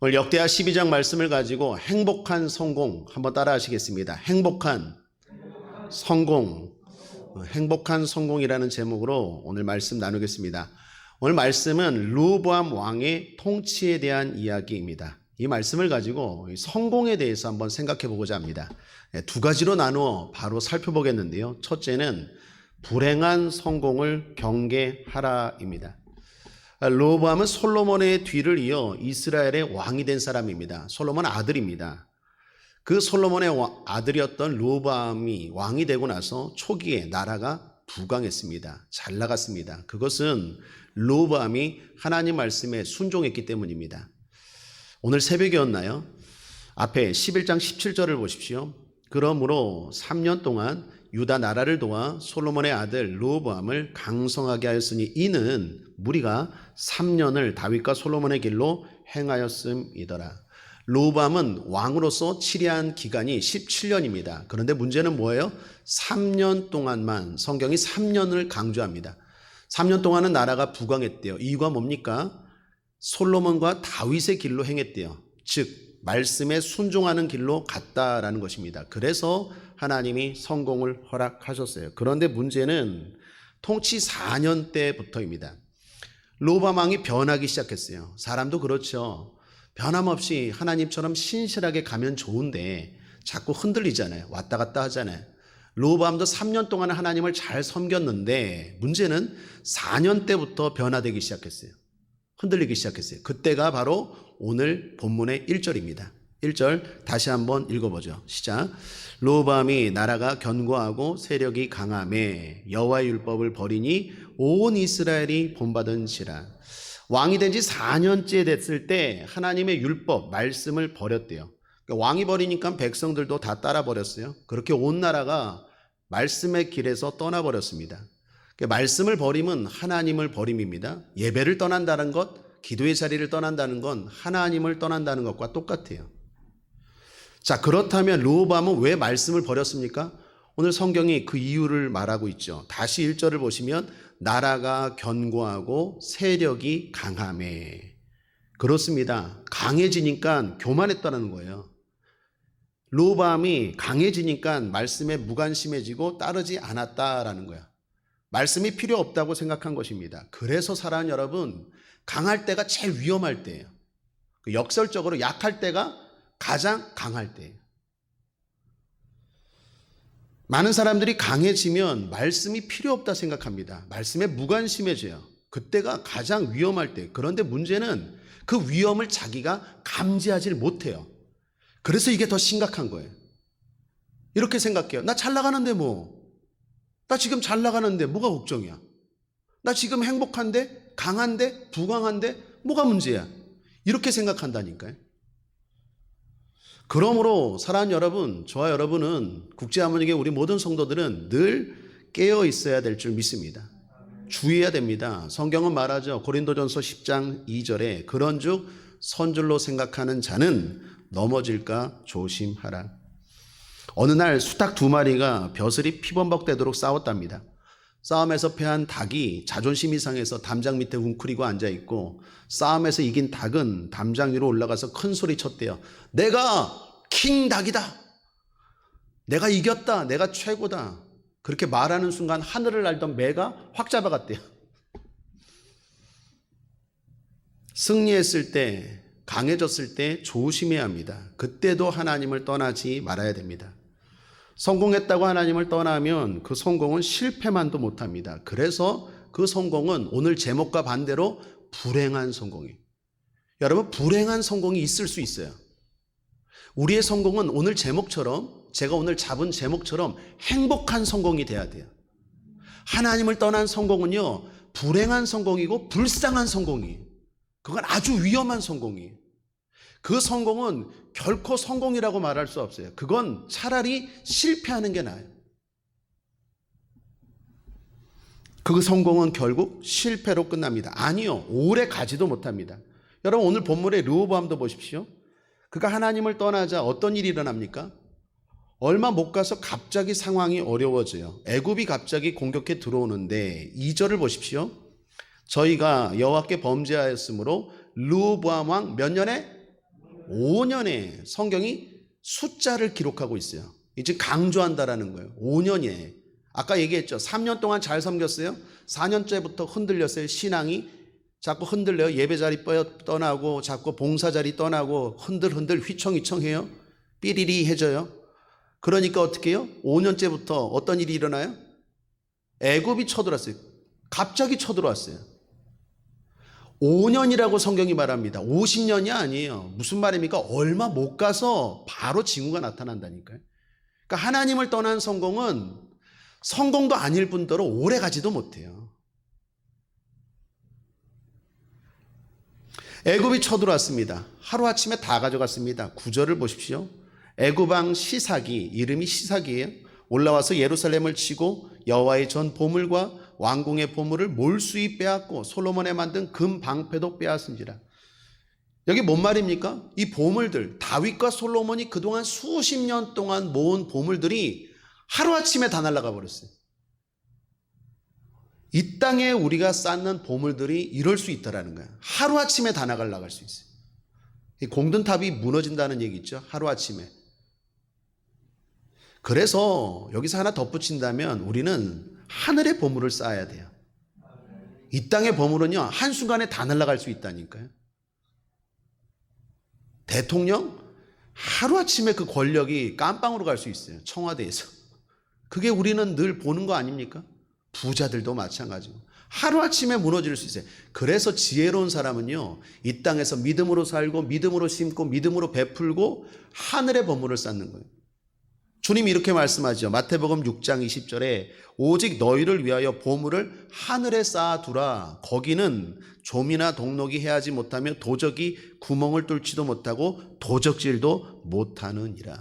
오늘 역대하 12장 말씀을 가지고 행복한 성공 한번 따라 하시겠습니다. 행복한 성공, 행복한 성공이라는 제목으로 오늘 말씀 나누겠습니다. 오늘 말씀은 르호보암 왕의 통치에 대한 이야기입니다. 이 말씀을 가지고 성공에 대해서 한번 생각해 보고자 합니다. 두 가지로 나누어 바로 살펴보겠는데요. 첫째는 불행한 성공을 경계하라입니다. 르호보암은 솔로몬의 뒤를 이어 이스라엘의 왕이 된 사람입니다. 솔로몬 아들입니다. 그 솔로몬의 아들이었던 르호보암이 왕이 되고 나서 초기에 나라가 부강했습니다. 잘 나갔습니다. 그것은 르호보암이 하나님 말씀에 순종했기 때문입니다. 오늘 새벽이었나요? 앞에 11장 17절을 보십시오. 그러므로 3년 동안 유다 나라를 도와 솔로몬의 아들 르호보암을 강성하게 하였으니 이는 무리가 3년을 다윗과 솔로몬의 길로 행하였음이더라. 르호보암은 왕으로서 치리한 기간이 17년입니다. 그런데 문제는 뭐예요? 3년 동안만, 성경이 3년을 강조합니다. 3년 동안은 나라가 부강했대요. 이유가 뭡니까? 솔로몬과 다윗의 길로 행했대요. 즉 말씀에 순종하는 길로 갔다라는 것입니다. 그래서 하나님이 성공을 허락하셨어요. 그런데 문제는 통치 4년 때부터입니다. 르호보암 왕이 변하기 시작했어요. 사람도 그렇죠. 변함없이 하나님처럼 신실하게 가면 좋은데 자꾸 흔들리잖아요. 왔다 갔다 하잖아요. 르호보암도 3년 동안 하나님을 잘 섬겼는데 문제는 4년 때부터 변화되기 시작했어요. 흔들리기 시작했어요. 그때가 바로 오늘 본문의 1절입니다. 1절 다시 한번 읽어보죠. 시작. 르호보암이 나라가 견고하고 세력이 강하매 여호와의 율법을 버리니 온 이스라엘이 본받은지라. 왕이 된 지 4년째 됐을 때 하나님의 율법 말씀을 버렸대요. 그러니까 왕이 버리니까 백성들도 다 따라 버렸어요. 그렇게 온 나라가 말씀의 길에서 떠나버렸습니다. 말씀을 버림은 하나님을 버림입니다. 예배를 떠난다는 것, 기도의 자리를 떠난다는 건 하나님을 떠난다는 것과 똑같아요. 자, 그렇다면 르호보암은 왜 말씀을 버렸습니까? 오늘 성경이 그 이유를 말하고 있죠. 다시 1절을 보시면 나라가 견고하고 세력이 강하매. 그렇습니다. 강해지니까 교만했다는 거예요. 르호보암이 강해지니까 말씀에 무관심해지고 따르지 않았다라는 거야. 말씀이 필요 없다고 생각한 것입니다. 그래서 사랑하는 여러분, 강할 때가 제일 위험할 때예요. 역설적으로 약할 때가 가장 강할 때예요. 많은 사람들이 강해지면 말씀이 필요 없다 생각합니다. 말씀에 무관심해져요. 그때가 가장 위험할 때. 그런데 문제는 그 위험을 자기가 감지하지 못해요. 그래서 이게 더 심각한 거예요. 이렇게 생각해요. 나 잘 나가는데 뭐. 나 지금 잘 나가는데 뭐가 걱정이야? 나 지금 행복한데, 강한데, 부강한데 뭐가 문제야? 이렇게 생각한다니까요. 그러므로 사랑하는 여러분, 저와 여러분은 국제하모니게 우리 모든 성도들은 늘 깨어 있어야 될 줄 믿습니다. 주의해야 됩니다. 성경은 말하죠. 고린도전서 10장 2절에 그런즉 선줄로 생각하는 자는 넘어질까 조심하라. 어느 날 수탉 2마리가 벼슬이 피범벅되도록 싸웠답니다. 싸움에서 패한 닭이 자존심이 상해서 담장 밑에 웅크리고 앉아있고 싸움에서 이긴 닭은 담장 위로 올라가서 큰 소리 쳤대요. 내가 킹 닭이다. 내가 이겼다. 내가 최고다. 그렇게 말하는 순간 하늘을 날던 매가 확 잡아갔대요. 승리했을 때, 강해졌을 때 조심해야 합니다. 그때도 하나님을 떠나지 말아야 됩니다. 성공했다고 하나님을 떠나면 그 성공은 실패만도 못합니다. 그래서 그 성공은 오늘 제목과 반대로 불행한 성공이에요. 여러분, 불행한 성공이 있을 수 있어요. 우리의 성공은 오늘 제목처럼, 제가 오늘 잡은 제목처럼 행복한 성공이 돼야 돼요. 하나님을 떠난 성공은요, 불행한 성공이고 불쌍한 성공이에요. 그건 아주 위험한 성공이에요. 그 성공은 결코 성공이라고 말할 수 없어요. 그건 차라리 실패하는 게 나아요. 그 성공은 결국 실패로 끝납니다. 아니요, 오래 가지도 못합니다. 여러분, 오늘 본문의 르호보암도 보십시오. 그가 하나님을 떠나자 어떤 일이 일어납니까? 얼마 못 가서 갑자기 상황이 어려워져요. 애굽이 갑자기 공격해 들어오는데 2절을 보십시오. 저희가 여호와께 범죄하였으므로 르호보암 왕 몇 년에? 5년에 성경이 숫자를 기록하고 있어요. 이제 강조한다라는 거예요. 5년이에요. 아까 얘기했죠. 3년 동안 잘 섬겼어요. 4년째부터 흔들렸어요. 신앙이 자꾸 흔들려요. 예배 자리 떠나고 자꾸 봉사 자리 떠나고 흔들흔들 휘청휘청해요. 삐리리해져요. 그러니까 어떻게 해요? 5년째부터 어떤 일이 일어나요? 애굽이 쳐들어왔어요. 갑자기 쳐들어왔어요. 5년이라고 성경이 말합니다. 50년이 아니에요. 무슨 말입니까? 얼마 못 가서 바로 징후가 나타난다니까요. 그러니까 하나님을 떠난 성공은 성공도 아닐 뿐더러 오래 가지도 못해요. 애굽이 쳐들어왔습니다. 하루아침에 다 가져갔습니다. 9절을 보십시오. 애굽왕 시삭이, 이름이 시삭이에요. 올라와서 예루살렘을 치고 여호와의 전 보물과 왕궁의 보물을 몰수히 빼앗고 솔로몬에 만든 금 방패도 빼앗은지라. 여기 뭔 말입니까? 이 보물들, 다윗과 솔로몬이 그동안 수십 년 동안 모은 보물들이 하루아침에 다 날아가 버렸어요. 이 땅에 우리가 쌓는 보물들이 이럴 수 있다라는 거야. 하루아침에 다 나갈 수 있어요. 이 공든탑이 무너진다는 얘기 있죠. 하루아침에. 그래서 여기서 하나 덧붙인다면 우리는 하늘의 보물을 쌓아야 돼요. 이 땅의 보물은요, 한순간에 다 날아갈 수 있다니까요. 대통령? 하루아침에 그 권력이 깜빵으로 갈 수 있어요. 청와대에서. 그게 우리는 늘 보는 거 아닙니까? 부자들도 마찬가지고. 하루아침에 무너질 수 있어요. 그래서 지혜로운 사람은요, 이 땅에서 믿음으로 살고 믿음으로 심고 믿음으로 베풀고 하늘의 보물을 쌓는 거예요. 주님이 이렇게 말씀하죠. 마태복음 6장 20절에 오직 너희를 위하여 보물을 하늘에 쌓아두라. 거기는 좀이나 동록이 해하지 못하며 도적이 구멍을 뚫지도 못하고 도적질도 못하느니라.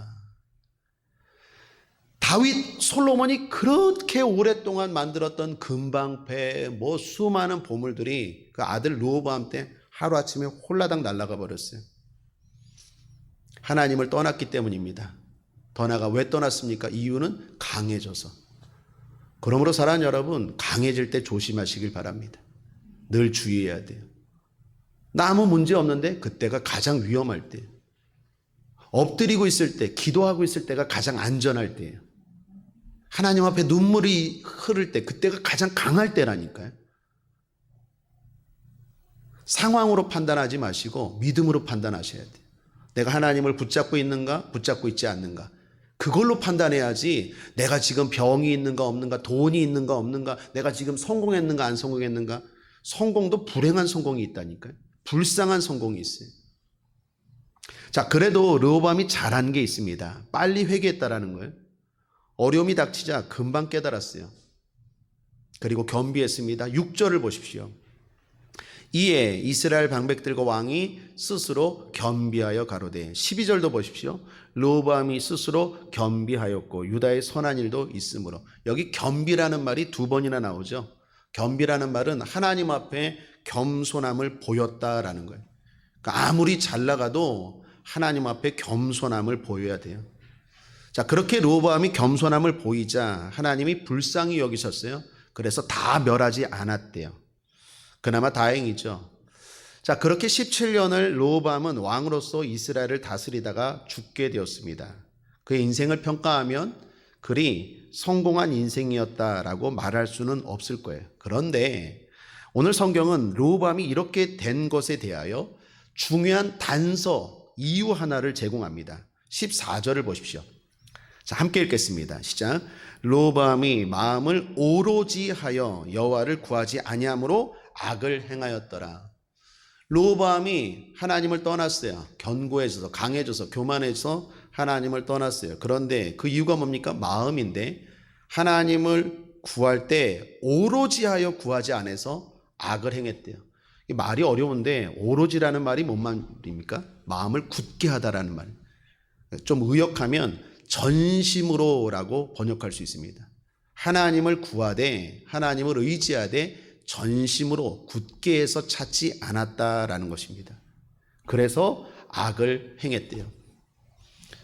다윗, 솔로몬이 그렇게 오랫동안 만들었던 금방패, 수많은 보물들이 그 아들 르호보암 때 하루아침에 홀라당 날아가 버렸어요. 하나님을 떠났기 때문입니다. 더 나아가 왜 떠났습니까? 이유는 강해져서. 그러므로 사랑하는 여러분, 강해질 때 조심하시길 바랍니다. 늘 주의해야 돼요. 나 아무 문제 없는데 그때가 가장 위험할 때예요. 엎드리고 있을 때, 기도하고 있을 때가 가장 안전할 때예요. 하나님 앞에 눈물이 흐를 때, 그때가 가장 강할 때라니까요. 상황으로 판단하지 마시고 믿음으로 판단하셔야 돼요. 내가 하나님을 붙잡고 있는가, 붙잡고 있지 않는가. 그걸로 판단해야지 내가 지금 병이 있는가 없는가, 돈이 있는가 없는가, 내가 지금 성공했는가 안 성공했는가. 성공도 불행한 성공이 있다니까요. 불쌍한 성공이 있어요. 자, 그래도 르호보암이 잘한 게 있습니다. 빨리 회개했다라는 거예요. 어려움이 닥치자 금방 깨달았어요. 그리고 겸비했습니다. 6절을 보십시오. 이에 이스라엘 방백들과 왕이 스스로 겸비하여 가로되. 12절도 보십시오. 르호보암이 스스로 겸비하였고 유다의 선한 일도 있으므로. 여기 겸비라는 말이 두 번이나 나오죠. 겸비라는 말은 하나님 앞에 겸손함을 보였다라는 거예요. 그러니까 아무리 잘 나가도 하나님 앞에 겸손함을 보여야 돼요. 자, 그렇게 르호보암이 겸손함을 보이자 하나님이 불쌍히 여기셨어요. 그래서 다 멸하지 않았대요. 그나마 다행이죠. 자, 그렇게 17년을 르호보암은 왕으로서 이스라엘을 다스리다가 죽게 되었습니다. 그의 인생을 평가하면 그리 성공한 인생이었다라고 말할 수는 없을 거예요. 그런데 오늘 성경은 르호보암이 이렇게 된 것에 대하여 중요한 단서, 이유 하나를 제공합니다. 14절을 보십시오. 자, 함께 읽겠습니다. 시작. 르호보암이 마음을 오로지 하여 여호와를 구하지 아니함으로 악을 행하였더라. 르호보암이 하나님을 떠났어요. 견고해져서, 강해져서, 교만해져서 하나님을 떠났어요. 그런데 그 이유가 뭡니까? 마음인데 하나님을 구할 때 오로지 하여 구하지 않아서 악을 행했대요. 말이 어려운데 오로지라는 말이 뭔 말입니까? 마음을 굳게 하다라는 말. 좀 의역하면 전심으로라고 번역할 수 있습니다. 하나님을 구하되, 하나님을 의지하되 전심으로 굳게 해서 찾지 않았다라는 것입니다. 그래서 악을 행했대요.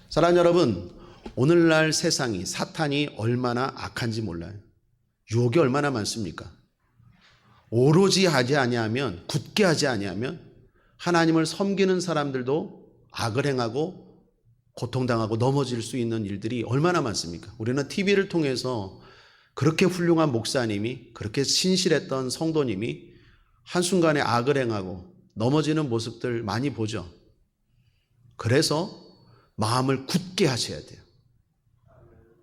사랑하는 여러분, 오늘날 세상이, 사탄이 얼마나 악한지 몰라요. 유혹이 얼마나 많습니까? 오로지 하지 아니하면, 굳게 하지 아니하면 하나님을 섬기는 사람들도 악을 행하고 고통당하고 넘어질 수 있는 일들이 얼마나 많습니까? 우리는 TV를 통해서 그렇게 훌륭한 목사님이, 그렇게 신실했던 성도님이 한순간에 악을 행하고 넘어지는 모습들 많이 보죠. 그래서 마음을 굳게 하셔야 돼요.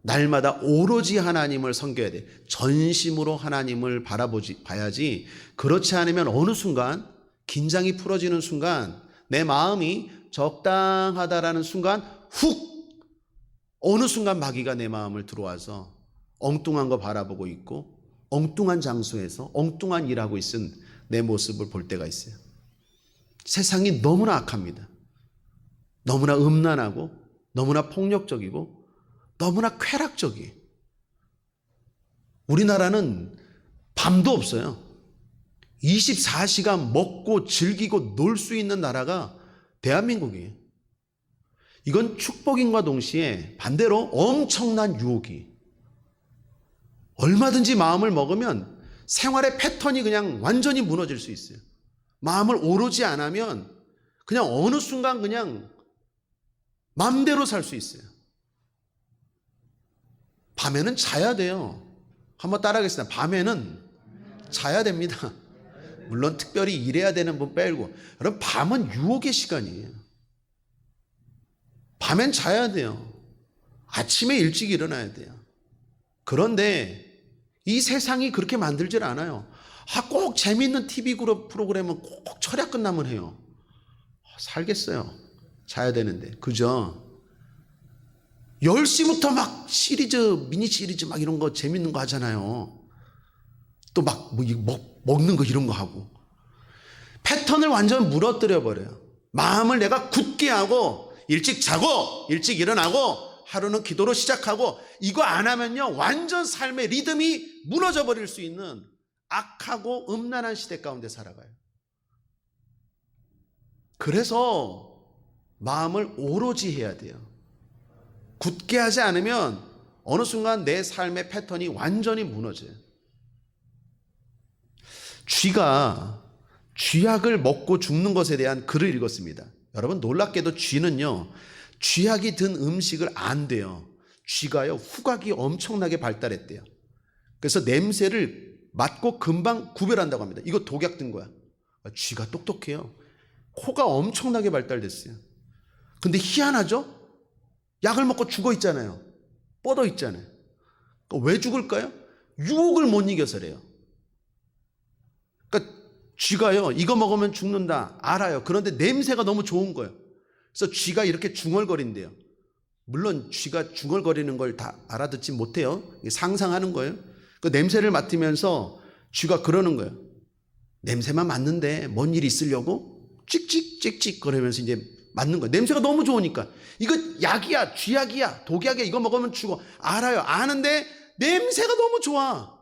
날마다 오로지 하나님을 섬겨야 돼요. 전심으로 하나님을 봐야지. 그렇지 않으면 어느 순간 긴장이 풀어지는 순간, 내 마음이 적당하다라는 순간 훅 어느 순간 마귀가 내 마음을 들어와서 엉뚱한 거 바라보고 있고 엉뚱한 장소에서 엉뚱한 일하고 있은 내 모습을 볼 때가 있어요. 세상이 너무나 악합니다. 너무나 음란하고 너무나 폭력적이고 너무나 쾌락적이에요. 우리나라는 밤도 없어요. 24시간 먹고 즐기고 놀 수 있는 나라가 대한민국이에요. 이건 축복인과 동시에 반대로 엄청난 유혹이, 얼마든지 마음을 먹으면 생활의 패턴이 그냥 완전히 무너질 수 있어요. 마음을 오로지 안 하면 그냥 어느 순간 그냥 마음대로 살 수 있어요. 밤에는 자야 돼요. 한번 따라하겠습니다. 밤에는 자야 됩니다. 물론 특별히 일해야 되는 분 빼고. 여러분, 밤은 유혹의 시간이에요. 밤엔 자야 돼요. 아침에 일찍 일어나야 돼요. 그런데 이 세상이 그렇게 만들질 않아요. 꼭 재미있는 TV 프로그램은 꼭 철야 끝나면 해요. 살겠어요. 자야 되는데. 그죠? 10시부터 막 시리즈, 미니 시리즈 막 이런 거 재밌는 거 하잖아요. 또 막 먹는 거 이런 거 하고. 패턴을 완전 무너뜨려 버려요. 마음을 내가 굳게 하고 일찍 자고 일찍 일어나고 하루는 기도로 시작하고, 이거 안 하면요 완전 삶의 리듬이 무너져 버릴 수 있는 악하고 음란한 시대 가운데 살아가요. 그래서 마음을 오로지 해야 돼요. 굳게 하지 않으면 어느 순간 내 삶의 패턴이 완전히 무너져요. 쥐가 쥐약을 먹고 죽는 것에 대한 글을 읽었습니다. 여러분, 놀랍게도 쥐는요 쥐약이 든 음식을 안 돼요. 쥐가요 후각이 엄청나게 발달했대요. 그래서 냄새를 맡고 금방 구별한다고 합니다. 이거 독약 든 거야. 쥐가 똑똑해요. 코가 엄청나게 발달됐어요. 근데 희한하죠? 약을 먹고 죽어 있잖아요. 뻗어 있잖아요. 왜 죽을까요? 유혹을 못 이겨서래요. 그러니까 쥐가요 이거 먹으면 죽는다 알아요. 그런데 냄새가 너무 좋은 거예요. 그래서 쥐가 이렇게 중얼거린대요. 물론 쥐가 중얼거리는 걸 다 알아듣지 못해요. 상상하는 거예요. 그 냄새를 맡으면서 쥐가 그러는 거예요. 냄새만 맡는데 뭔 일이 있으려고 찍찍 찍찍 거리면서 이제 맞는 거예요. 냄새가 너무 좋으니까. 이거 약이야, 쥐약이야, 독약이야, 이거 먹으면 죽어. 알아요. 아는데 냄새가 너무 좋아.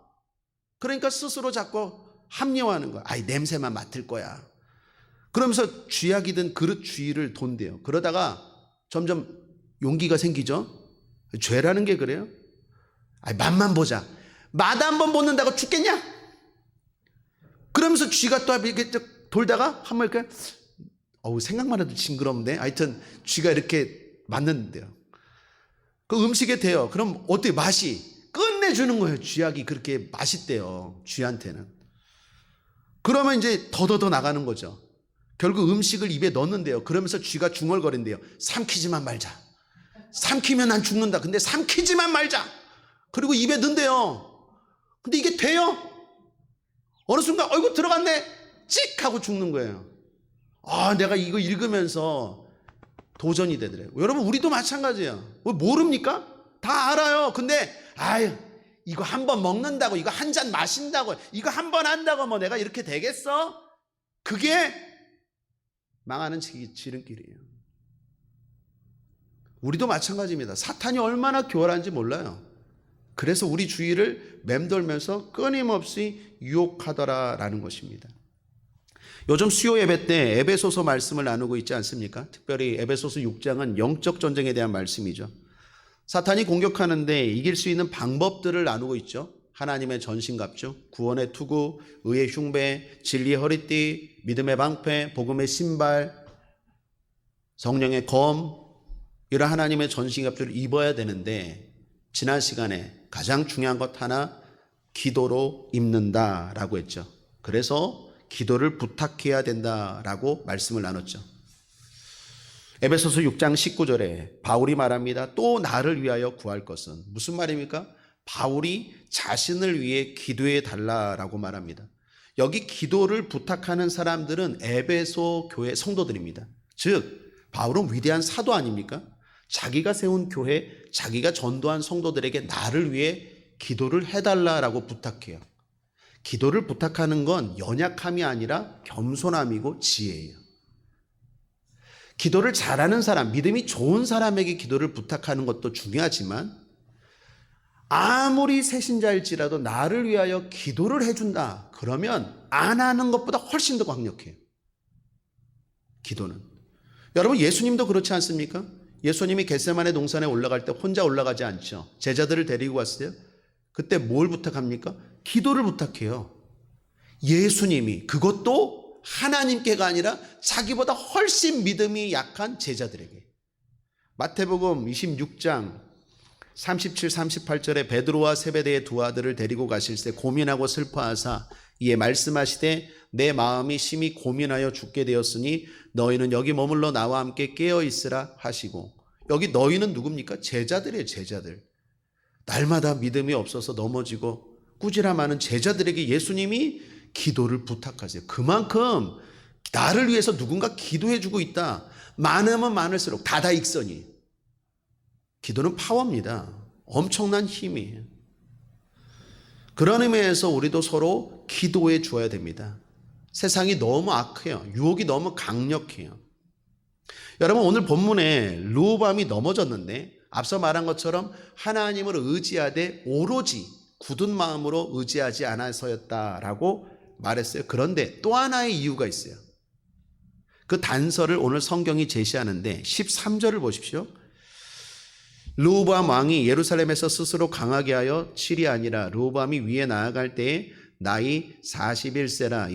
그러니까 스스로 자꾸 합리화하는 거야. 아이, 냄새만 맡을 거야. 그러면서 쥐약이든 그릇 쥐를 돈대요. 그러다가 점점 용기가 생기죠. 죄라는 게 그래요. 아이, 맛만 보자. 맛 한번 보는다고 죽겠냐? 그러면서 쥐가 또 이렇게 돌다가 한번 이렇게 생각만 해도 징그러운데, 하여튼 쥐가 이렇게 맞는데요. 그 음식에 대요. 그럼 어때요? 맛이 끝내주는 거예요. 쥐약이 그렇게 맛있대요. 쥐한테는. 그러면 이제 더더더 나가는 거죠. 결국 음식을 입에 넣는데요. 그러면서 쥐가 중얼거린대요. 삼키지만 말자. 삼키면 난 죽는다. 근데 삼키지만 말자. 그리고 입에 넣는데요. 근데 이게 돼요? 어느 순간 어이구 들어갔네. 찍 하고 죽는 거예요. 내가 이거 읽으면서 도전이 되더라고요. 여러분, 우리도 마찬가지예요. 모릅니까? 다 알아요. 근데 이거 한 번 먹는다고, 이거 한 잔 마신다고, 이거 한 번 한다고 뭐 내가 이렇게 되겠어? 그게 망하는 지름길이에요. 우리도 마찬가지입니다. 사탄이 얼마나 교활한지 몰라요. 그래서 우리 주위를 맴돌면서 끊임없이 유혹하더라라는 것입니다. 요즘 수요 예배 때 에베소서 말씀을 나누고 있지 않습니까? 특별히 에베소서 6장은 영적 전쟁에 대한 말씀이죠. 사탄이 공격하는데 이길 수 있는 방법들을 나누고 있죠. 하나님의 전신갑주, 구원의 투구, 의의 흉배, 진리의 허리띠, 믿음의 방패, 복음의 신발. 성령의 검, 이런 하나님의 전신갑주를 입어야 되는데 지난 시간에 가장 중요한 것 하나, 기도로 입는다라고 했죠. 그래서 기도를 부탁해야 된다라고 말씀을 나눴죠. 에베소서 6장 19절에 바울이 말합니다. 또 나를 위하여 구할 것은, 무슨 말입니까? 바울이 자신을 위해 기도해 달라라고 말합니다. 여기 기도를 부탁하는 사람들은 에베소 교회 성도들입니다. 즉 바울은 위대한 사도 아닙니까? 자기가 세운 교회, 자기가 전도한 성도들에게 나를 위해 기도를 해달라라고 부탁해요. 기도를 부탁하는 건 연약함이 아니라 겸손함이고 지혜예요. 기도를 잘하는 사람, 믿음이 좋은 사람에게 기도를 부탁하는 것도 중요하지만 아무리 새신자일지라도 나를 위하여 기도를 해준다, 그러면 안 하는 것보다 훨씬 더 강력해요. 기도는. 여러분, 예수님도 그렇지 않습니까? 예수님이 겟세마네 동산에 올라갈 때 혼자 올라가지 않죠. 제자들을 데리고 왔어요. 그때 뭘 부탁합니까? 기도를 부탁해요. 예수님이, 그것도 하나님께가 아니라 자기보다 훨씬 믿음이 약한 제자들에게. 마태복음 26장 37, 38절에 베드로와 세베대의 두 아들을 데리고 가실 때 고민하고 슬퍼하사 이에 말씀하시되 내 마음이 심히 고민하여 죽게 되었으니 너희는 여기 머물러 나와 함께 깨어 있으라 하시고, 여기 너희는 누굽니까? 제자들이에요. 제자들. 날마다 믿음이 없어서 넘어지고 꾸지람하는 제자들에게 예수님이 기도를 부탁하세요. 그만큼 나를 위해서 누군가 기도해주고 있다. 많으면 많을수록 다다익선이. 기도는 파워입니다. 엄청난 힘이에요. 그런 의미에서 우리도 서로 기도해 줘야 됩니다. 세상이 너무 악해요. 유혹이 너무 강력해요. 여러분, 오늘 본문에 르호보암이 넘어졌는데 앞서 말한 것처럼 하나님을 의지하되 오로지 굳은 마음으로 의지하지 않아서였다라고 말했어요. 그런데 또 하나의 이유가 있어요. 그 단서를 오늘 성경이 제시하는데 13절을 보십시오. 르호보암 왕이 예루살렘에서 스스로 강하게 하여 칠이 아니라 르호보암이 위에 나아갈 때에 나이 41세라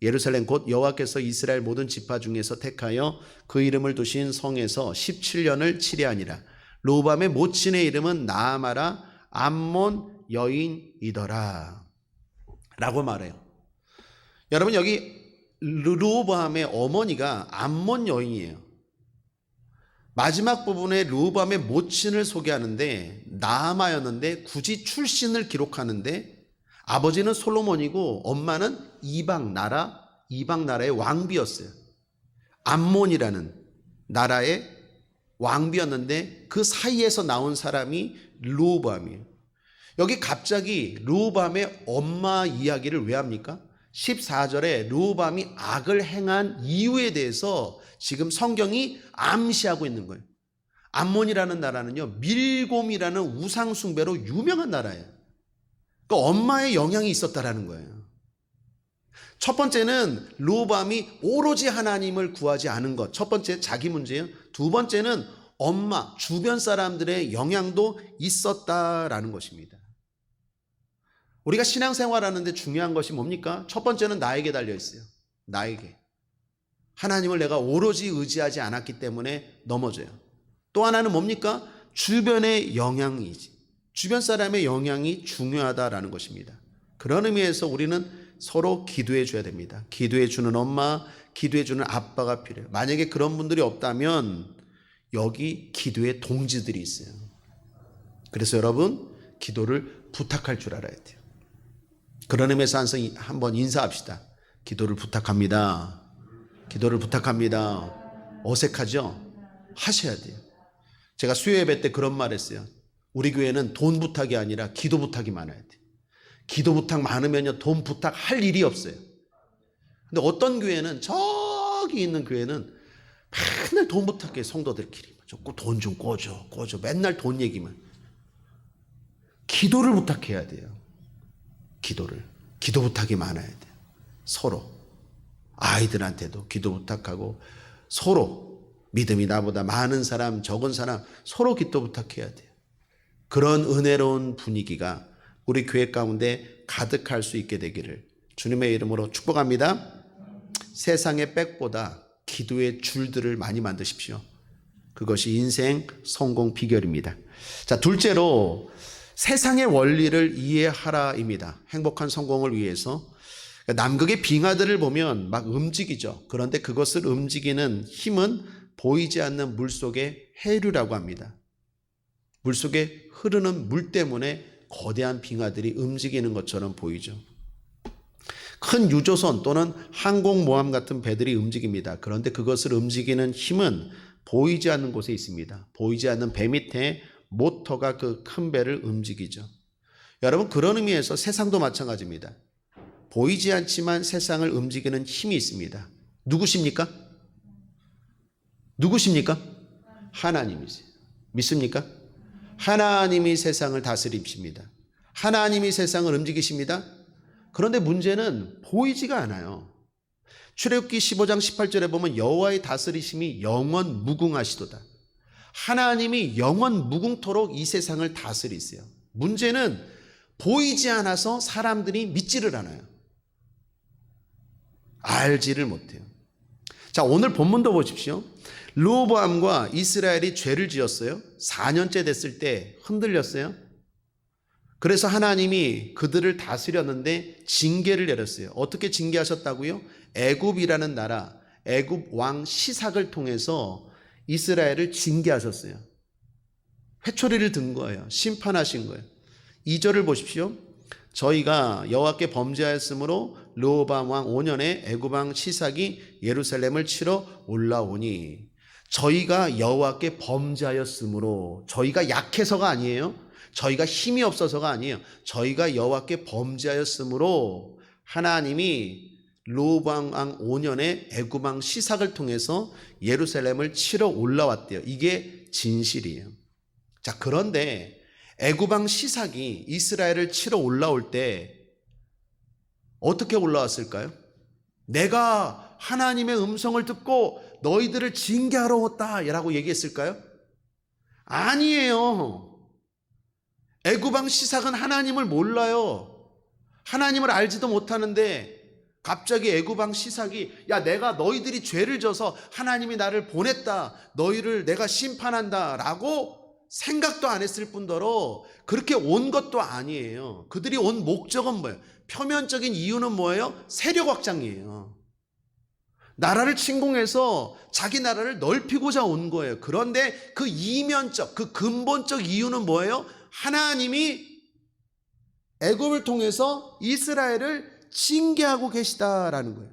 예루살렘 곧 여호와께서 이스라엘 모든 지파 중에서 택하여 그 이름을 두신 성에서 17년을 치리하니라. 르호보암의 모친의 이름은 나아마라 암몬 여인이더라 라고 말해요. 여러분, 여기 르호보암의 어머니가 암몬 여인이에요. 마지막 부분에 르호보암의 모친을 소개하는데 나아마였는데 굳이 출신을 기록하는데 아버지는 솔로몬이고 엄마는 이방 나라의 왕비였어요. 암몬이라는 나라의 왕비였는데 그 사이에서 나온 사람이 르호보암이에요. 여기 갑자기 르호보암의 엄마 이야기를 왜 합니까? 14절에 르호보암이 악을 행한 이유에 대해서 지금 성경이 암시하고 있는 거예요. 암몬이라는 나라는요, 밀곰이라는 우상 숭배로 유명한 나라예요. 그러니까 엄마의 영향이 있었다라는 거예요. 첫 번째는 르호보암이 오로지 하나님을 구하지 않은 것. 첫 번째 자기 문제예요. 두 번째는 엄마, 주변 사람들의 영향도 있었다라는 것입니다. 우리가 신앙생활하는데 중요한 것이 뭡니까? 첫 번째는 나에게 달려있어요. 나에게. 하나님을 내가 오로지 의지하지 않았기 때문에 넘어져요. 또 하나는 뭡니까? 주변의 영향이지. 주변 사람의 영향이 중요하다라는 것입니다. 그런 의미에서 우리는 서로 기도해 줘야 됩니다. 기도해 주는 엄마, 기도해 주는 아빠가 필요해요. 만약에 그런 분들이 없다면 여기 기도의 동지들이 있어요. 그래서 여러분, 기도를 부탁할 줄 알아야 돼요. 그런 의미에서 한번 인사합시다. 기도를 부탁합니다. 기도를 부탁합니다. 어색하죠? 하셔야 돼요. 제가 수요 예배 때 그런 말 했어요. 우리 교회는 돈 부탁이 아니라 기도 부탁이 많아야 돼요. 기도 부탁 많으면요, 돈 부탁할 일이 없어요. 근데 어떤 교회는, 저기 있는 교회는 맨날 돈 부탁해. 성도들끼리 자꾸 돈 좀 꿔줘 맨날 돈 얘기만. 기도를 부탁해야 돼요. 기도 부탁이 많아야 돼요. 서로 아이들한테도 기도 부탁하고, 서로 믿음이 나보다 많은 사람 적은 사람 서로 기도 부탁해야 돼요. 그런 은혜로운 분위기가 우리 교회 가운데 가득할 수 있게 되기를 주님의 이름으로 축복합니다. 세상의 백보다 기도의 줄들을 많이 만드십시오. 그것이 인생 성공 비결입니다. 자, 둘째로 세상의 원리를 이해하라입니다. 행복한 성공을 위해서. 남극의 빙하들을 보면 막 움직이죠. 그런데 그것을 움직이는 힘은 보이지 않는 물속의 해류라고 합니다. 물속에 흐르는 물 때문에 거대한 빙하들이 움직이는 것처럼 보이죠. 큰 유조선 또는 항공모함 같은 배들이 움직입니다. 그런데 그것을 움직이는 힘은 보이지 않는 곳에 있습니다. 보이지 않는 배 밑에 모터가 그 큰 배를 움직이죠. 여러분, 그런 의미에서 세상도 마찬가지입니다. 보이지 않지만 세상을 움직이는 힘이 있습니다. 누구십니까? 누구십니까? 하나님이세요. 믿습니까? 하나님이 세상을 다스리십니다. 하나님이 세상을 움직이십니다. 그런데 문제는 보이지가 않아요. 출애굽기 15장 18절에 보면 여호와의 다스리심이 영원 무궁하시도다. 하나님이 영원 무궁토록 이 세상을 다스리세요. 문제는 보이지 않아서 사람들이 믿지를 않아요. 알지를 못해요. 자, 오늘 본문도 보십시오. 르호보암과 이스라엘이 죄를 지었어요. 4년째 됐을 때 흔들렸어요. 그래서 하나님이 그들을 다스렸는데 징계를 내렸어요. 어떻게 징계하셨다고요? 애굽이라는 나라, 애굽 왕 시삭을 통해서 이스라엘을 징계하셨어요. 회초리를 든 거예요. 심판하신 거예요. 2절을 보십시오. 저희가 여호와께 범죄하였으므로 르호보암 왕 5년에 애굽 왕 시삭이 예루살렘을 치러 올라오니, 저희가 여호와께 범죄하였으므로, 저희가 약해서가 아니에요. 저희가 힘이 없어서가 아니에요. 저희가 여호와께 범죄하였으므로 하나님이 르호보암 왕 5년에 애굽 왕 시삭을 통해서 예루살렘을 치러 올라왔대요. 이게 진실이에요. 자, 그런데 애굽 왕 시삭이 이스라엘을 치러 올라올 때 어떻게 올라왔을까요? 내가 하나님의 음성을 듣고 너희들을 징계하러 왔다라고 얘기했을까요? 아니에요. 애굽 왕 시삭은 하나님을 몰라요. 하나님을 알지도 못하는데 갑자기 애굽 왕 시삭이, 야, 내가 너희들이 죄를 져서 하나님이 나를 보냈다, 너희를 내가 심판한다 라고 생각도 안 했을 뿐더러 그렇게 온 것도 아니에요. 그들이 온 목적은 뭐예요? 표면적인 이유는 뭐예요? 세력 확장이에요. 나라를 침공해서 자기 나라를 넓히고자 온 거예요. 그런데 그 이면적, 그 근본적 이유는 뭐예요? 하나님이 애굽을 통해서 이스라엘을 징계하고 계시다라는 거예요.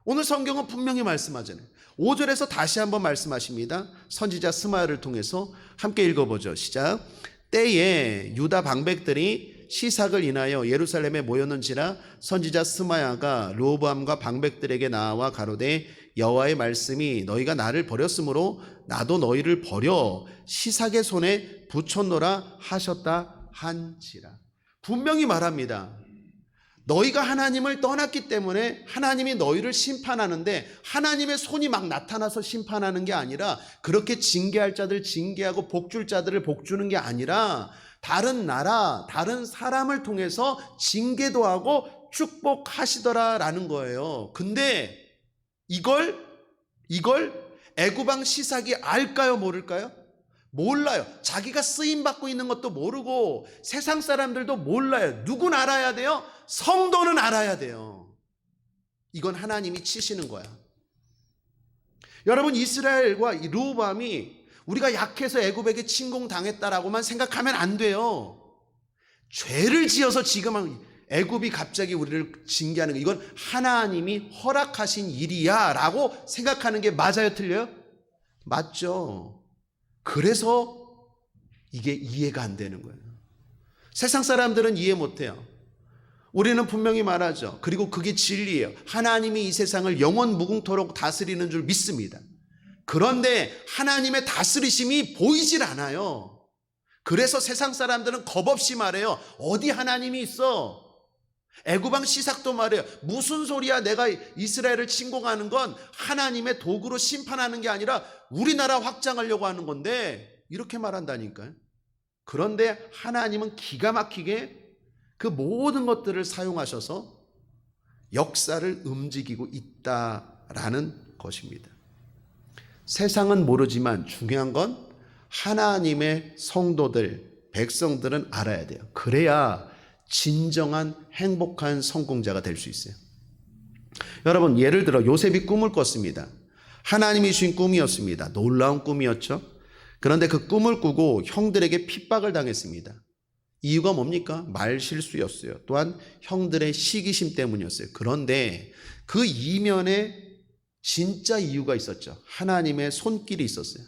오늘 성경은 분명히 말씀하잖아요. 5절에서 다시 한번 말씀하십니다. 선지자 스마야를 통해서 함께 읽어보죠. 시작. 때에 유다 방백들이 시삭을 인하여 예루살렘에 모였는지라 선지자 스마야가 르호보암과 방백들에게 나와 가로되 여호와의 말씀이 너희가 나를 버렸으므로 나도 너희를 버려 시삭의 손에 붙였노라 하셨다 한지라. 분명히 말합니다. 너희가 하나님을 떠났기 때문에 하나님이 너희를 심판하는데 하나님의 손이 막 나타나서 심판하는 게 아니라, 그렇게 징계할 자들 징계하고 복줄 자들을 복주는 게 아니라 다른 나라, 다른 사람을 통해서 징계도 하고 축복하시더라라는 거예요. 근데 이걸 애굽 왕 시삭이 알까요, 모를까요? 몰라요. 자기가 쓰임받고 있는 것도 모르고 세상 사람들도 몰라요. 누군 알아야 돼요? 성도는 알아야 돼요. 이건 하나님이 치시는 거야. 여러분, 이스라엘과 르호보암이 우리가 약해서 애굽에게 침공당했다라고만 생각하면 안 돼요. 죄를 지어서 지금 애굽이 갑자기 우리를 징계하는 거, 이건 하나님이 허락하신 일이야 라고 생각하는 게 맞아요, 틀려요? 맞죠. 그래서 이게 이해가 안 되는 거예요. 세상 사람들은 이해 못해요. 우리는 분명히 말하죠. 그리고 그게 진리예요. 하나님이 이 세상을 영원 무궁토록 다스리는 줄 믿습니다. 그런데 하나님의 다스리심이 보이질 않아요. 그래서 세상 사람들은 겁없이 말해요. 어디 하나님이 있어? 애굽 왕 시삭도 말해요. 무슨 소리야, 내가 이스라엘을 침공하는 건 하나님의 도구로 심판하는 게 아니라 우리나라 확장하려고 하는 건데, 이렇게 말한다니까요. 그런데 하나님은 기가 막히게 그 모든 것들을 사용하셔서 역사를 움직이고 있다라는 것입니다. 세상은 모르지만 중요한 건 하나님의 성도들, 백성들은 알아야 돼요. 그래야 진정한 행복한 성공자가 될 수 있어요. 여러분, 예를 들어 요셉이 꿈을 꿨습니다. 하나님이 주신 꿈이었습니다. 놀라운 꿈이었죠. 그런데 그 꿈을 꾸고 형들에게 핍박을 당했습니다. 이유가 뭡니까? 말 실수였어요. 또한 형들의 시기심 때문이었어요. 그런데 그 이면에 진짜 이유가 있었죠. 하나님의 손길이 있었어요.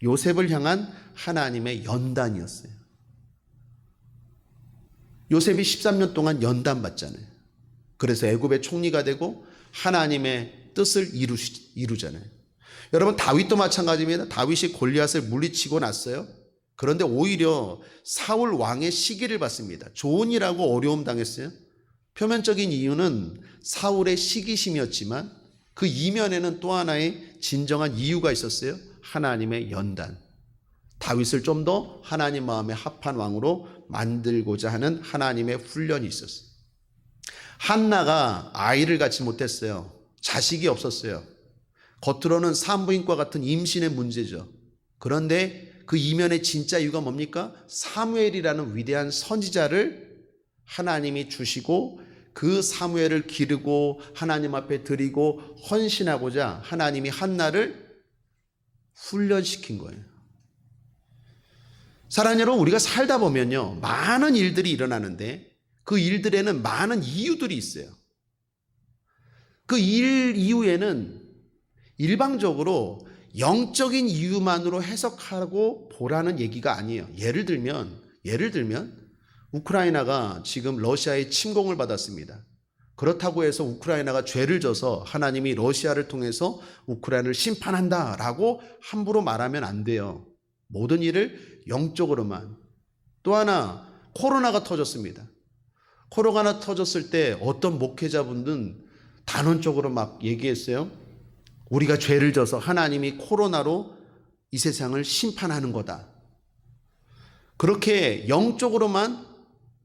요셉을 향한 하나님의 연단이었어요. 요셉이 13년 동안 연단 받잖아요. 그래서 애굽의 총리가 되고 하나님의 뜻을 이루잖아요. 여러분, 다윗도 마찬가지입니다. 다윗이 골리앗을 물리치고 났어요. 그런데 오히려 사울 왕의 시기를 받습니다. 좋은 일하고 어려움 당했어요. 표면적인 이유는 사울의 시기심이었지만 그 이면에는 또 하나의 진정한 이유가 있었어요. 하나님의 연단. 다윗을 좀 더 하나님 마음에 합한 왕으로 만들고자 하는 하나님의 훈련이 있었어요. 한나가 아이를 갖지 못했어요. 자식이 없었어요. 겉으로는 산부인과 같은 임신의 문제죠. 그런데 그 이면의 진짜 이유가 뭡니까? 사무엘이라는 위대한 선지자를 하나님이 주시고 그 사무엘을 기르고 하나님 앞에 드리고 헌신하고자 하나님이 한나를 훈련시킨 거예요. 사랑하는 여러분, 우리가 살다 보면요, 많은 일들이 일어나는데 그 일들에는 많은 이유들이 있어요. 그 일 이유에는 일방적으로 영적인 이유만으로 해석하고 보라는 얘기가 아니에요. 예를 들면 우크라이나가 지금 러시아의 침공을 받았습니다. 그렇다고 해서 우크라이나가 죄를 져서 하나님이 러시아를 통해서 우크라이나를 심판한다라고 함부로 말하면 안 돼요. 모든 일을 영적으로만. 또 하나, 코로나가 터졌습니다. 코로나가 터졌을 때 어떤 목회자분들은 단언적으로 막 얘기했어요. 우리가 죄를 져서 하나님이 코로나로 이 세상을 심판하는 거다. 그렇게 영적으로만,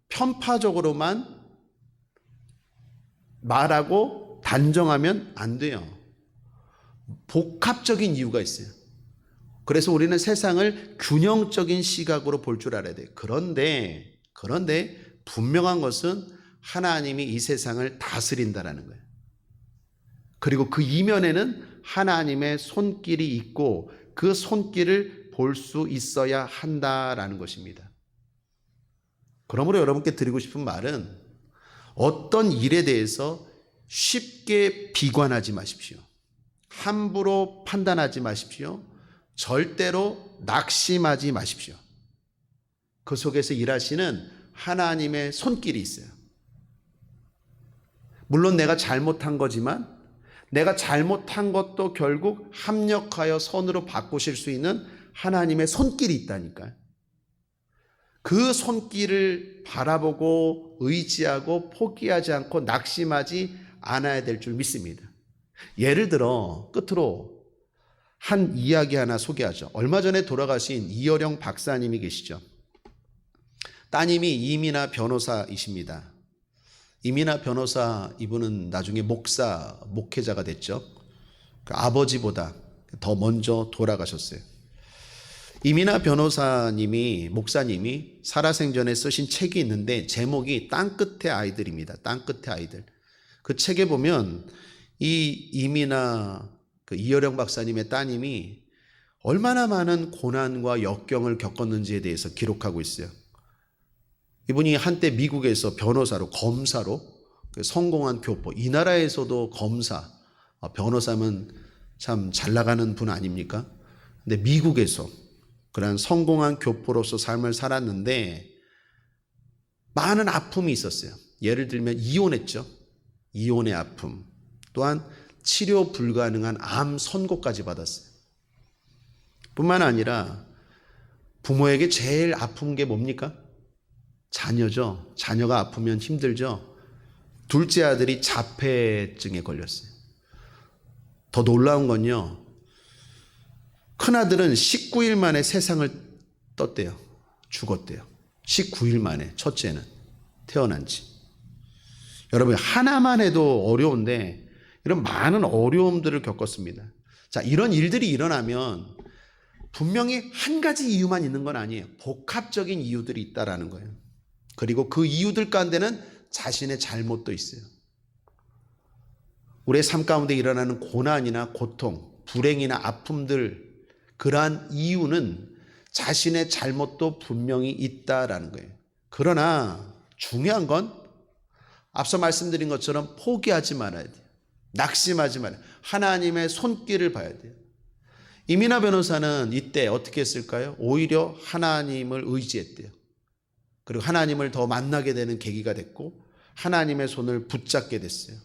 편파적으로만 말하고 단정하면 안 돼요. 복합적인 이유가 있어요. 그래서 우리는 세상을 균형적인 시각으로 볼 줄 알아야 돼요. 그런데 분명한 것은 하나님이 이 세상을 다스린다라는 거예요. 그리고 그 이면에는 하나님의 손길이 있고 그 손길을 볼 수 있어야 한다라는 것입니다. 그러므로 여러분께 드리고 싶은 말은 어떤 일에 대해서 쉽게 비관하지 마십시오. 함부로 판단하지 마십시오. 절대로 낙심하지 마십시오. 그 속에서 일하시는 하나님의 손길이 있어요. 물론 내가 잘못한 거지만 내가 잘못한 것도 결국 합력하여 선으로 바꾸실 수 있는 하나님의 손길이 있다니까요. 그 손길을 바라보고 의지하고 포기하지 않고 낙심하지 않아야 될 줄 믿습니다. 예를 들어 끝으로 한 이야기 하나 소개하죠. 얼마 전에 돌아가신 이어령 박사님이 계시죠. 따님이 이민아 변호사이십니다. 이민아 변호사, 이분은 나중에 목회자가 됐죠. 그 아버지보다 더 먼저 돌아가셨어요. 이민아 목사님이 살아생전에 쓰신 책이 있는데 제목이 땅끝의 아이들입니다. 땅끝의 아이들. 그 책에 보면 이 이민아 이어령 박사님의 따님이 얼마나 많은 고난과 역경을 겪었는지에 대해서 기록하고 있어요. 이분이 한때 미국에서 변호사로, 검사로 성공한 교포, 이 나라에서도 검사, 변호사면 참 잘 나가는 분 아닙니까? 근데 미국에서 그런 성공한 교포로서 삶을 살았는데 많은 아픔이 있었어요. 예를 들면 이혼했죠. 이혼의 아픔. 또한 치료 불가능한 암 선고까지 받았어요. 뿐만 아니라 부모에게 제일 아픈 게 뭡니까? 자녀죠. 자녀가 아프면 힘들죠. 둘째 아들이 자폐증에 걸렸어요. 더 놀라운 건요, 큰아들은 19일 만에 세상을 떴대요. 죽었대요. 19일 만에, 첫째는 태어난 지. 여러분, 하나만 해도 어려운데 이런 많은 어려움들을 겪었습니다. 자, 이런 일들이 일어나면 분명히 한 가지 이유만 있는 건 아니에요. 복합적인 이유들이 있다라는 거예요. 그리고 그 이유들 가운데는 자신의 잘못도 있어요. 우리의 삶 가운데 일어나는 고난이나 고통, 불행이나 아픔들, 그러한 이유는 자신의 잘못도 분명히 있다라는 거예요. 그러나 중요한 건 앞서 말씀드린 것처럼 포기하지 말아야 돼요. 낙심하지 말아야 돼요. 하나님의 손길을 봐야 돼요. 이민아 변호사는 이때 어떻게 했을까요? 오히려 하나님을 의지했대요. 그리고 하나님을 더 만나게 되는 계기가 됐고 하나님의 손을 붙잡게 됐어요.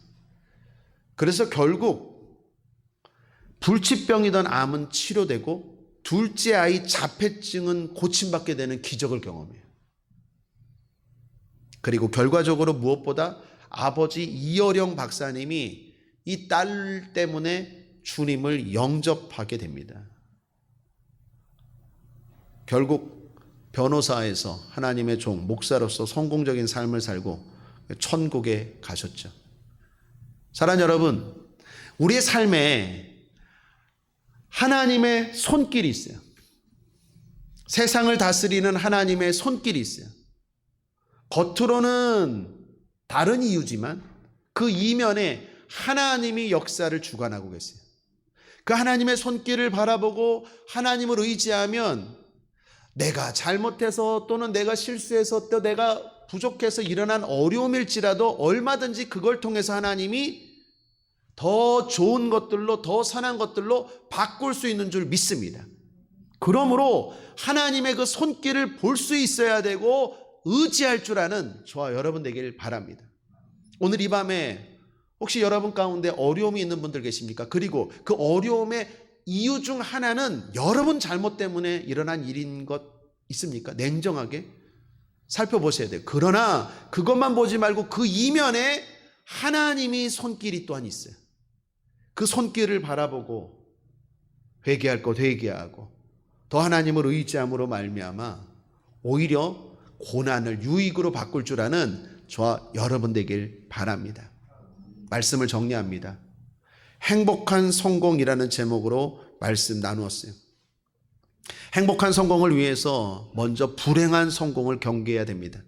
그래서 결국 불치병이던 암은 치료되고 둘째 아이 자폐증은 고침받게 되는 기적을 경험해요. 그리고 결과적으로 무엇보다 아버지 이어령 박사님이 이 딸 때문에 주님을 영접하게 됩니다. 결국 변호사에서 하나님의 종, 목사로서 성공적인 삶을 살고 천국에 가셨죠. 사랑하는 여러분, 우리의 삶에 하나님의 손길이 있어요. 세상을 다스리는 하나님의 손길이 있어요. 겉으로는 다른 이유지만 그 이면에 하나님이 역사를 주관하고 계세요. 그 하나님의 손길을 바라보고 하나님을 의지하면 내가 잘못해서 또는 내가 실수해서 또 내가 부족해서 일어난 어려움일지라도 얼마든지 그걸 통해서 하나님이 더 좋은 것들로, 더 선한 것들로 바꿀 수 있는 줄 믿습니다. 그러므로 하나님의 그 손길을 볼 수 있어야 되고 의지할 줄 아는 저와 여러분 되길 바랍니다. 오늘 이 밤에 혹시 여러분 가운데 어려움이 있는 분들 계십니까? 그리고 그 어려움의 이유 중 하나는 여러분 잘못 때문에 일어난 일인 것 있습니까? 냉정하게 살펴보셔야 돼요. 그러나 그것만 보지 말고 그 이면에 하나님이 손길이 또한 있어요. 그 손길을 바라보고 회개할 것 회개하고 더 하나님을 의지함으로 말미암아 오히려 고난을 유익으로 바꿀 줄 아는 저와 여러분 되길 바랍니다. 말씀을 정리합니다. 행복한 성공이라는 제목으로 말씀 나누었어요. 행복한 성공을 위해서 먼저 불행한 성공을 경계해야 됩니다.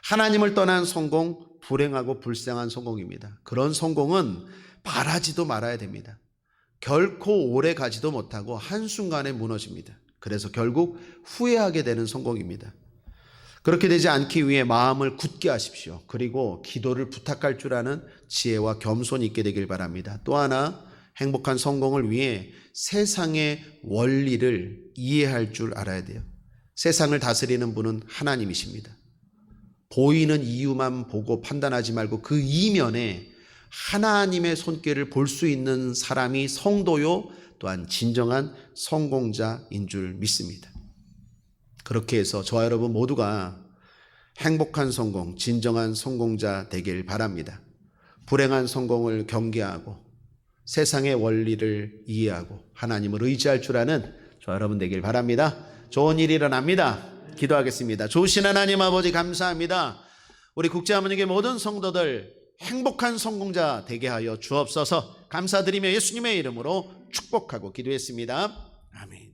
하나님을 떠난 성공, 불행하고 불쌍한 성공입니다. 그런 성공은 바라지도 말아야 됩니다. 결코 오래 가지도 못하고 한순간에 무너집니다. 그래서 결국 후회하게 되는 성공입니다. 그렇게 되지 않기 위해 마음을 굳게 하십시오. 그리고 기도를 부탁할 줄 아는 지혜와 겸손이 있게 되길 바랍니다. 또 하나, 행복한 성공을 위해 세상의 원리를 이해할 줄 알아야 돼요. 세상을 다스리는 분은 하나님이십니다. 보이는 이유만 보고 판단하지 말고 그 이면에 하나님의 손길을 볼 수 있는 사람이 성도요, 또한 진정한 성공자인 줄 믿습니다. 그렇게 해서 저와 여러분 모두가 행복한 성공, 진정한 성공자 되길 바랍니다. 불행한 성공을 경계하고 세상의 원리를 이해하고 하나님을 의지할 줄 아는 저와 여러분 되길 바랍니다. 좋은 일이 일어납니다. 기도하겠습니다. 좋으신 하나님 아버지 감사합니다. 우리 국제하모니교회 모든 성도들 행복한 성공자 되게 하여 주옵소서. 감사드리며 예수님의 이름으로 축복하고 기도했습니다. 아멘.